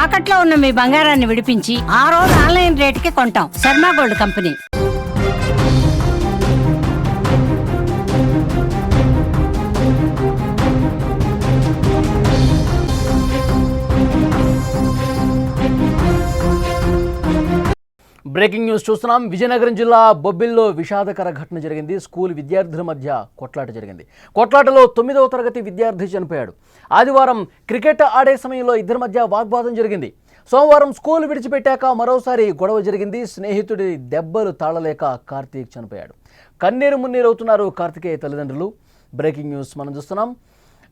తాకట్లో ఉన్న మీ బంగారాన్ని విడిపించి ఆ రోజు ఆన్లైన్ రేటుకి కొంటాం. Sharma gold company. Breaking news చూస్తున్నాం. విజయనగరం జిల్లా బొబ్బిలిలో విషాదకర ఘటన జరిగింది. స్కూల్ విద్యార్థుల మధ్య కొట్లాట జరిగింది. కొట్లాటలో 9వ తరగతి విద్యార్థి చనిపోయాడు. ఆదివారం క్రికెట్ ఆడే సమయంలో ఇద్దరి మధ్య వాగ్వాదం జరిగింది. సోమవారం స్కూల్ విడిచిపెట్టాక మరోసారి గొడవ జరిగింది. స్నేహితుడి దెబ్బలు తాళలేక కార్తీక్ చనిపోయాడు. కన్నీరు మున్నీరవుతున్నారు కార్తికేయ తల్లిదండ్రులు. బ్రేకింగ్ న్యూస్ మనం చూస్తున్నాం.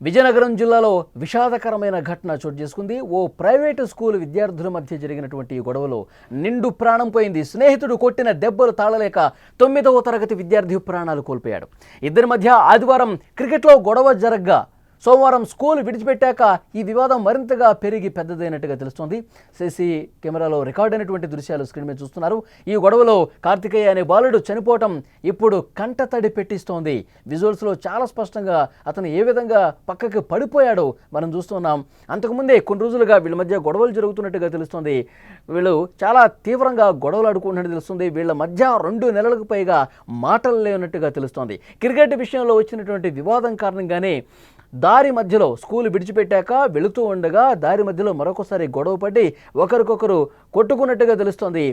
విజయనగరం జిల్లాలో విషాదకరమైన ఘటన చోటు చేసుకుంది. ఓ ప్రైవేటు స్కూల్ విద్యార్థుల మధ్య జరిగినటువంటి గొడవలో నిండు ప్రాణం పోయింది. స్నేహితుడు కొట్టిన దెబ్బలు తాళలేక 9వ తరగతి విద్యార్థి ప్రాణాలు కోల్పోయాడు. ఇద్దరి మధ్య ఆదివారం క్రికెట్లో గొడవ జరగ్గా సోమవారం స్కూల్ విడిచిపెట్టాక ఈ వివాదం మరింతగా పెరిగి పెద్దదైనట్టుగా తెలుస్తోంది. సీసీ కెమెరాలో రికార్డ్ అయినటువంటి దృశ్యాలు స్క్రీన్ మీద చూస్తున్నారు. ఈ గొడవలో కార్తికేయ అనే బాలుడు చనిపోవటం ఇప్పుడు కంటతడి పెట్టిస్తోంది. విజువల్స్లో చాలా స్పష్టంగా అతను ఏ విధంగా పక్కకి పడిపోయాడో మనం చూస్తున్నాం. అంతకుముందే కొన్ని రోజులుగా వీళ్ళ మధ్య గొడవలు జరుగుతున్నట్టుగా తెలుస్తోంది. వీళ్ళు చాలా తీవ్రంగా గొడవలు ఆడుకుంటున్నట్టు తెలుస్తుంది. వీళ్ళ మధ్య 2 నెలలకు పైగా మాటలు లేనట్టుగా తెలుస్తోంది. క్రికెట్ విషయంలో వచ్చినటువంటి వివాదం కారణంగానే దారి మధ్యలో స్కూల్ విడిచిపెట్టాక వెళుతూ ఉండగా దారి మధ్యలో మరొకసారి గొడవ పడి ఒకరికొకరు కొట్టుకున్నట్టుగా తెలుస్తోంది.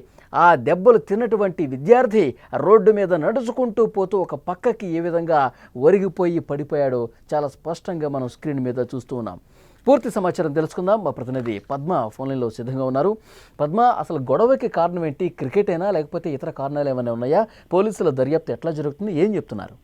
ఆ దెబ్బలు తిన్నటువంటి విద్యార్థి రోడ్డు మీద నడుచుకుంటూ పోతూ ఒక పక్కకి ఏ విధంగా ఒరిగిపోయి పడిపోయాడో చాలా స్పష్టంగా మనం స్క్రీన్ మీద చూస్తూ ఉన్నాం. పూర్తి సమాచారం తెలుసుకుందాం. మా ప్రతినిధి పద్మ ఫోన్లైన్లో సిద్ధంగా ఉన్నారు. పద్మ, అసలు గొడవకి కారణం ఏంటి? క్రికెట్ అయినా లేకపోతే ఇతర కారణాలు ఏమైనా ఉన్నాయా? పోలీసుల దర్యాప్తు ఎట్లా జరుగుతుంది? ఏం చెప్తున్నారు?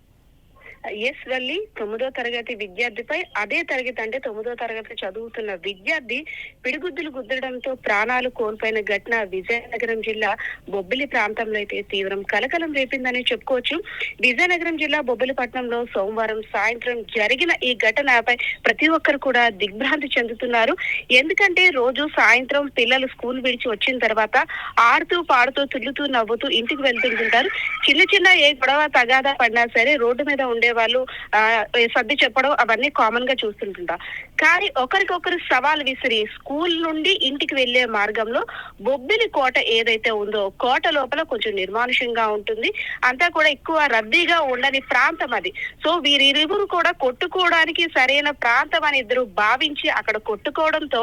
ఎస్ వల్లి, 9వ తరగతి విద్యార్థిపై అదే తరగతి అంటే 9వ తరగతి చదువుతున్న విద్యార్థి పిడిగుద్దులు గుద్దడంతో ప్రాణాలు కోల్పోయిన ఘటన విజయనగరం జిల్లా బొబ్బిలి ప్రాంతంలో అయితే తీవ్రం కలకలం రేపిందని చెప్పుకోవచ్చు. విజయనగరం జిల్లా బొబ్బిలి పట్టణంలో సోమవారం సాయంత్రం జరిగిన ఈ ఘటనపై ప్రతి ఒక్కరు కూడా దిగ్భ్రాంతి చెందుతున్నారు. ఎందుకంటే రోజు సాయంత్రం పిల్లలు స్కూల్ విడిచి వచ్చిన తర్వాత ఆడుతూ పాడుతూ తుల్లుతూ నవ్వుతూ ఇంటికి వెళ్తుంటారు. చిన్న ఏ గొడవ తగాదా పడినా సరే రోడ్డు మీద ఉండే వాళ్ళు సర్ది చెప్పడం అవన్నీ కామన్ గా చూస్తుంటా. కానీ ఒకరికొకరు సవాల్ విసిరి స్కూల్ నుండి ఇంటికి వెళ్లే మార్గంలో బొబ్బిలి కోట ఏదైతే ఉందో కోట లోపల కొంచెం నిర్మానుష్యంగా ఉంటుంది. అంతా కూడా ఎక్కువ రద్దీగా ఉండని ప్రాంతం అది. సో వీరిరువురు కూడా కొట్టుకోవడానికి సరైన ప్రాంతం అని ఇద్దరు భావించి అక్కడ కొట్టుకోవడంతో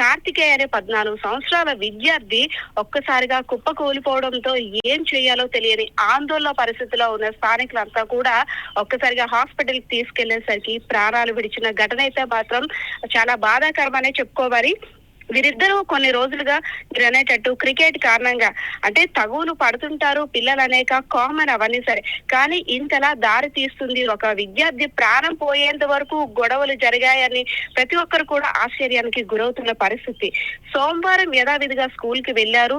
కార్తికేయ అనే 14 సంవత్సరాల విద్యార్థి ఒక్కసారిగా కుప్పకూలిపోవడంతో ఏం చేయాలో తెలియని ఆందోళన పరిస్థితిలో ఉన్న స్థానికులంతా కూడా ఒక్కసారిగా హాస్పిటల్ కి తీసుకెళ్లేసరికి ప్రాణాలు విడిచిన ఘటన అయితే మాత్రం చాలా బాధాకరమనే చెప్పుకోవాలి. వీరిద్దరూ కొన్ని రోజులుగా మీరు అనేటట్టు క్రికెట్ కారణంగా అంటే తగువులు పడుతుంటారు పిల్లలు అనేక కామన్ అవన్నీ సరే. కానీ ఇంతలా దారి తీస్తుంది ఒక విద్యార్థి ప్రాణం పోయేంత వరకు గొడవలు జరిగాయని ప్రతి ఒక్కరు కూడా ఆశ్చర్యానికి గురవుతున్న పరిస్థితి. సోమవారం యథావిధిగా స్కూల్ కి వెళ్లారు.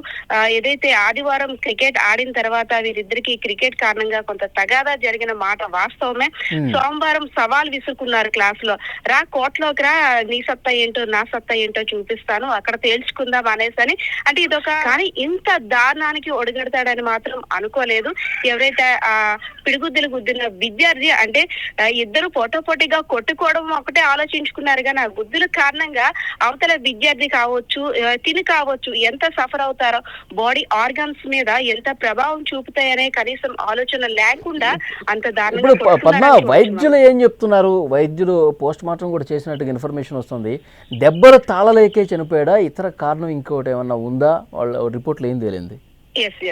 ఏదైతే ఆదివారం క్రికెట్ ఆడిన తర్వాత వీరిద్దరికి క్రికెట్ కారణంగా కొంత తగాదా జరిగిన మాట వాస్తవమే. సోమవారం సవాల్ విసురుకున్నారు క్లాస్ లో, రా కోర్టులోకి రా, నీ సత్తా ఏంటో నా సత్తా ఏంటో చూపిస్తాను, అక్కడ తేల్చుకుందాం అనేసని. అంటే ఇదొక కానీ ఇంత దారుణానికి ఒడిగడతాడని మాత్రం అనుకోలేదు. ఎవరైతే పిడిగుద్దులు గుద్దిన విద్యార్థి అంటే ఇద్దరు పోటాపోటీగా కొట్టుకోవడం ఒకటే ఆలోచించుకున్నారు. కానీ ఆ గుద్దుల కారణంగా అవతల విద్యార్థి కావచ్చు తిని కావచ్చు ఎంత సఫర్ అవుతారో, బాడీ ఆర్గన్స్ మీద ఎంత ప్రభావం చూపుతాయనే కనీసం ఆలోచన లేకుండా అంత దారుణంగా. వైద్యులు ఏం చెప్తున్నారు? వైద్యులు పోస్ట్ మార్టం కూడా చేసినట్టుగా ఇన్ఫర్మేషన్ వస్తుంది. దెబ్బలు తాళలేకే చనిపోయాడా? ఇతర కారణం ఇంకోటి ఏమన్నా ఉందా? వాళ్ళ రిపోర్ట్లో ఏం తేలింది? ఎస్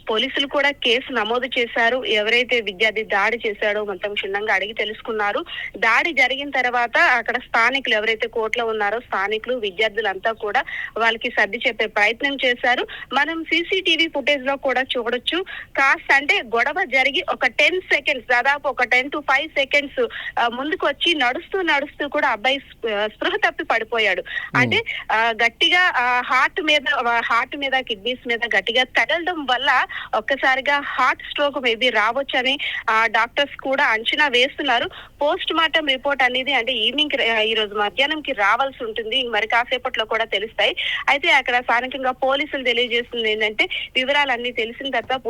పోలీసులు కూడా కేసు నమోదు చేశారు. ఎవరైతే విద్యార్థి దాడి చేశాడో మొత్తం క్షుణ్ణంగా అడిగి తెలుసుకున్నారు. దాడి జరిగిన తర్వాత అక్కడ స్థానికులు ఎవరైతే కోర్టులో ఉన్నారో స్థానికులు విద్యార్థులంతా కూడా వాళ్ళకి సర్ది చెప్పే ప్రయత్నం చేశారు. మనం సీసీటీవీ ఫుటేజ్ లో కూడా చూడొచ్చు. కాస్త అంటే గొడవ జరిగి ఒక 10 సెకండ్స్ దాదాపు ఒక 10 to 5 సెకండ్స్ ముందుకు వచ్చి నడుస్తూ కూడా అబ్బాయి స్పృహ తప్పి పడిపోయాడు. అంటే గట్టిగా హార్ట్ మీద కిడ్నీస్ మీద గట్టిగా తగలడం వల్ల ఒక్కసారిగా హార్ట్ స్ట్రోక్ మేబీ రావచ్చని డాక్టర్స్ కూడా అంచనా వేస్తున్నారు. పోస్ట్ మార్టం రిపోర్ట్ అనేది అంటే ఈవినింగ్ ఈ రోజు మధ్యాహ్నంకి రావాల్సి ఉంటుంది. మరి కాసేపట్లో కూడా తెలుస్తాయి. అయితే అక్కడ స్థానికంగా పోలీసులు తెలియజేస్తుంది ఏంటంటే వివరాలన్నీ తెలిసిన తర్వాత